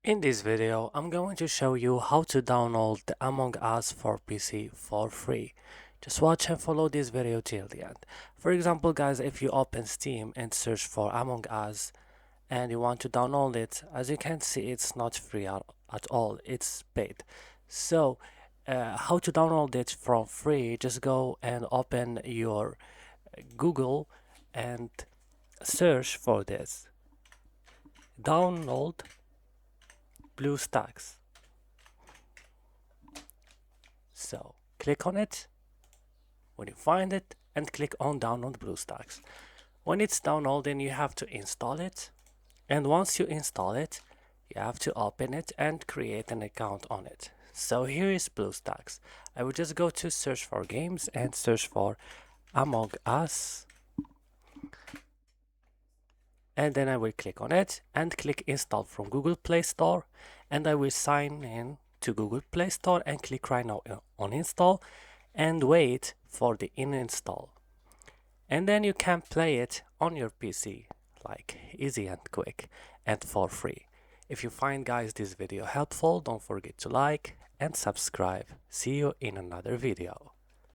In this video, I'm going to show you how to download the Among Us for PC for free. Just watch and follow this video till the end. For example, guys, if you open Steam and search for Among Us and you want to download it, as you can see, it's not free at all, it's paid. So, how to download it from free? Just go and open your Google and search for this. Download BlueStacks. So click on it when you find it and click on download BlueStacks. When it's downloading, you have to install it, and once you install it, you have to open it and create an account on it. So here is BlueStacks. I will just go to search for games and search for Among Us, and then I will click on it and click install from Google Play Store, and I will sign in to Google Play Store and click right now on install and wait for the install, and then you can play it on your PC like easy and quick and for free. If you find, guys, this video helpful, don't forget to like and subscribe. See you in another video.